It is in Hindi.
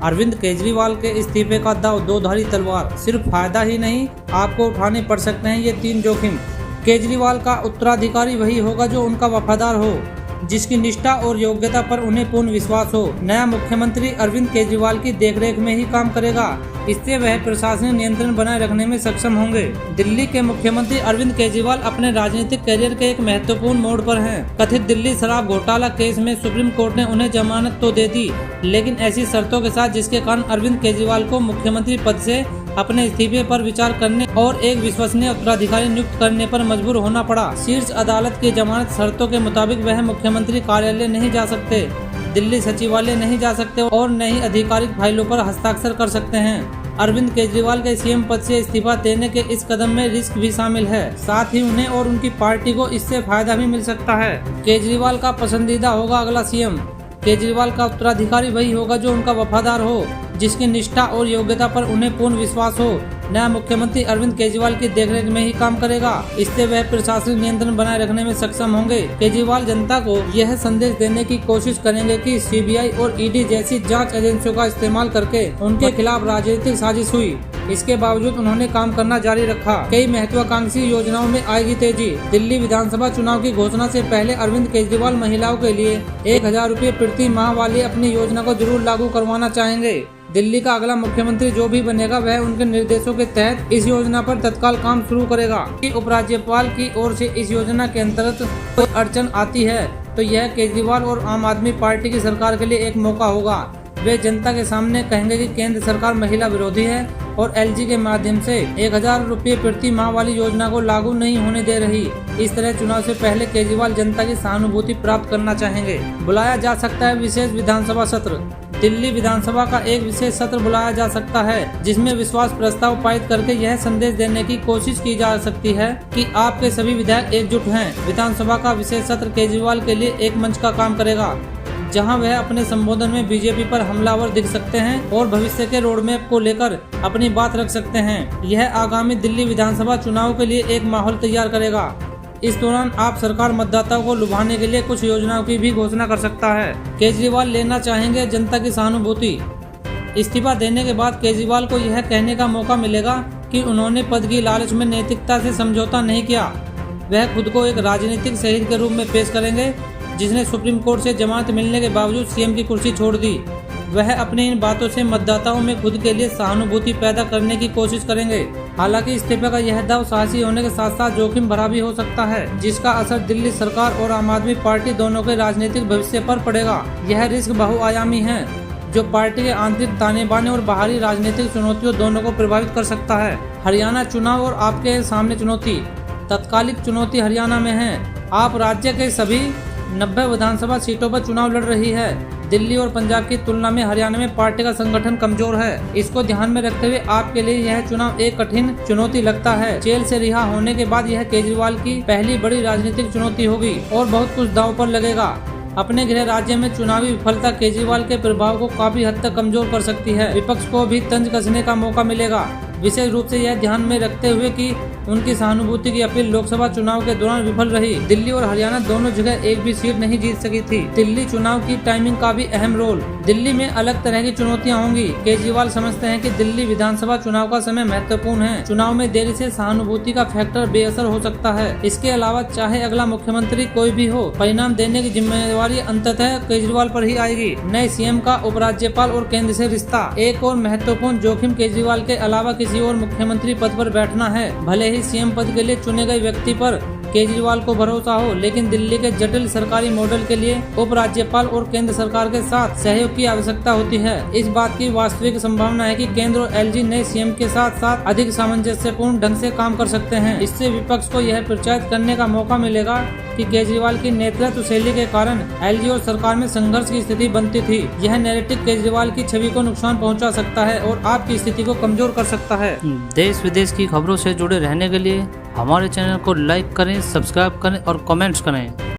अरविंद केजरीवाल के इस्तीफे का दाव दो धारी तलवार, सिर्फ फायदा ही नहीं आपको उठाने पड़ सकते हैं ये 3 जोखिम। केजरीवाल का उत्तराधिकारी वही होगा जो उनका वफादार हो, जिसकी निष्ठा और योग्यता पर उन्हें पूर्ण विश्वास हो। नया मुख्यमंत्री अरविंद केजरीवाल की देखरेख में ही काम करेगा, इससे वह प्रशासनिक नियंत्रण बनाए रखने में सक्षम होंगे। दिल्ली के मुख्यमंत्री अरविंद केजरीवाल अपने राजनीतिक करियर के एक महत्वपूर्ण मोड़ पर हैं। कथित दिल्ली शराब घोटाला केस में सुप्रीम कोर्ट ने उन्हें जमानत तो दे दी, लेकिन ऐसी शर्तों के साथ जिसके कारण अरविंद केजरीवाल को मुख्यमंत्री पद से अपने इस्तीफे पर विचार करने और एक विश्वसनीय उत्तराधिकारी नियुक्त करने पर मजबूर होना पड़ा। शीर्ष अदालत की जमानत शर्तों के मुताबिक वह मुख्यमंत्री कार्यालय नहीं जा सकते, दिल्ली सचिवालय नहीं जा सकते और न ही आधिकारिक फाइलों पर हस्ताक्षर कर सकते हैं। अरविंद केजरीवाल के सीएम पद से इस्तीफा देने के इस कदम में रिस्क भी शामिल है, साथ ही उन्हें और उनकी पार्टी को इससे फायदा भी मिल सकता है। केजरीवाल का पसंदीदा होगा अगला सीएम। केजरीवाल का उत्तराधिकारी वही होगा जो उनका वफादार हो, जिसकी निष्ठा और योग्यता पर उन्हें पूर्ण विश्वास हो। नया मुख्यमंत्री अरविंद केजरीवाल की देखरेख में ही काम करेगा, इससे वह प्रशासनिक नियंत्रण बनाए रखने में सक्षम होंगे। केजरीवाल जनता को यह संदेश देने की कोशिश करेंगे कि सीबीआई और ईडी जैसी जांच एजेंसियों का इस्तेमाल करके उनके खिलाफ राजनीतिक साजिश हुई। इसके बावजूद उन्होंने काम करना जारी रखा। कई महत्वाकांक्षी योजनाओं में आएगी तेजी। दिल्ली विधानसभा चुनाव की घोषणा से पहले अरविंद केजरीवाल महिलाओं के लिए 1000 रुपये प्रति माह वाली अपनी योजना को जरूर लागू करवाना चाहेंगे। दिल्ली का अगला मुख्यमंत्री जो भी बनेगा वह उनके निर्देशों के तहत इस योजना पर तत्काल काम शुरू करेगा। उपराज्यपाल की ओर से इस योजना के अंतर्गत कोई अड़चन आती है तो यह केजरीवाल और आम आदमी पार्टी की सरकार के लिए एक मौका होगा। वे जनता के सामने कहेंगे कि केंद्र सरकार महिला विरोधी है और एलजी के माध्यम से 1000 रुपये प्रति माह वाली योजना को लागू नहीं होने दे रही। इस तरह चुनाव से पहले केजरीवाल जनता की सहानुभूति प्राप्त करना चाहेंगे। बुलाया जा सकता है विशेष विधानसभा सत्र। दिल्ली विधानसभा का एक विशेष सत्र बुलाया जा सकता है, जिसमें विश्वास प्रस्ताव पारित करके यह संदेश देने की कोशिश की जा सकती है कि आपके सभी विधायक एकजुट हैं। विधानसभा का विशेष सत्र केजरीवाल के लिए एक मंच का काम करेगा, जहां वह अपने संबोधन में बीजेपी पर हमलावर दिख सकते हैं और भविष्य के रोडमैप को लेकर अपनी बात रख सकते हैं। यह आगामी दिल्ली विधानसभा चुनाव के लिए एक माहौल तैयार करेगा। इस दौरान आप सरकार मतदाताओं को लुभाने के लिए कुछ योजनाओं की भी घोषणा कर सकता है। केजरीवाल लेना चाहेंगे जनता की सहानुभूति। इस्तीफा देने के बाद केजरीवाल को यह कहने का मौका मिलेगा कि उन्होंने पद की लालच में नैतिकता से समझौता नहीं किया। वह खुद को एक राजनीतिक शहीद के रूप में पेश करेंगे, जिसने सुप्रीम कोर्ट से जमानत मिलने के बावजूद सीएम की कुर्सी छोड़ दी। वह अपनी इन बातों से मतदाताओं में खुद के लिए सहानुभूति पैदा करने की कोशिश करेंगे। हालांकि इस्तीफे का यह दाव साहसी होने के साथ साथ जोखिम भरा भी हो सकता है, जिसका असर दिल्ली सरकार और आम आदमी पार्टी दोनों के राजनीतिक भविष्य पर पड़ेगा। यह रिस्क बहुआयामी है, जो पार्टी के आंतरिक ताने बाने और बाहरी राजनीतिक चुनौतियों दोनों को प्रभावित कर सकता है। हरियाणा चुनाव और आपके सामने चुनौती। तत्कालिक चुनौती हरियाणा में है। आप राज्य के सभी 90 विधानसभा सीटों पर चुनाव लड़ रही है। दिल्ली और पंजाब की तुलना में हरियाणा में पार्टी का संगठन कमजोर है। इसको ध्यान में रखते हुए आपके लिए यह चुनाव एक कठिन चुनौती लगता है। जेल से रिहा होने के बाद यह केजरीवाल की पहली बड़ी राजनीतिक चुनौती होगी और बहुत कुछ दांव पर लगेगा। अपने गृह राज्य में चुनावी विफलता केजरीवाल के प्रभाव को काफी हद तक कमजोर कर सकती है। विपक्ष को भी तंज कसने का मौका मिलेगा, विशेष रूप से यह ध्यान में रखते हुए कि उनकी सहानुभूति की अपील लोकसभा चुनाव के दौरान विफल रही। दिल्ली और हरियाणा दोनों जगह एक भी सीट नहीं जीत सकी थी। दिल्ली चुनाव की टाइमिंग का भी अहम रोल। दिल्ली में अलग तरह की चुनौतियां होंगी। केजरीवाल समझते हैं कि दिल्ली विधानसभा चुनाव का समय महत्वपूर्ण है। चुनाव में देरी से सहानुभूति का फैक्टर बेअसर हो सकता है। इसके अलावा चाहे अगला मुख्यमंत्री कोई भी हो, परिणाम देने की जिम्मेवारी अंततः केजरीवाल पर ही आएगी। नए सीएम का उपराज्यपाल और केंद्र से रिश्ता। एक और महत्वपूर्ण जोखिम केजरीवाल के अलावा किसी और मुख्यमंत्री पद पर बैठना है। भले ही सीएम पद के लिए चुने गए व्यक्ति पर केजरीवाल को भरोसा हो, लेकिन दिल्ली के जटिल सरकारी मॉडल के लिए उपराज्यपाल और केंद्र सरकार के साथ सहयोग की आवश्यकता होती है। इस बात की वास्तविक संभावना है कि केंद्र और एलजी नए सीएम के साथ साथ अधिक सामंजस्यपूर्ण ढंग से काम कर सकते हैं। इससे विपक्ष को यह प्रचारित करने का मौका मिलेगा कि केजरीवाल की नेतृत्व शैली के कारण एलजी और सरकार में संघर्ष की स्थिति बनती थी। यह नैरेटिव केजरीवाल की छवि को नुकसान पहुंचा सकता है और आपकी स्थिति को कमजोर कर सकता है। देश विदेश की खबरों से जुड़े रहने के लिए हमारे चैनल को लाइक करें, सब्सक्राइब करें और कमेंट्स करें।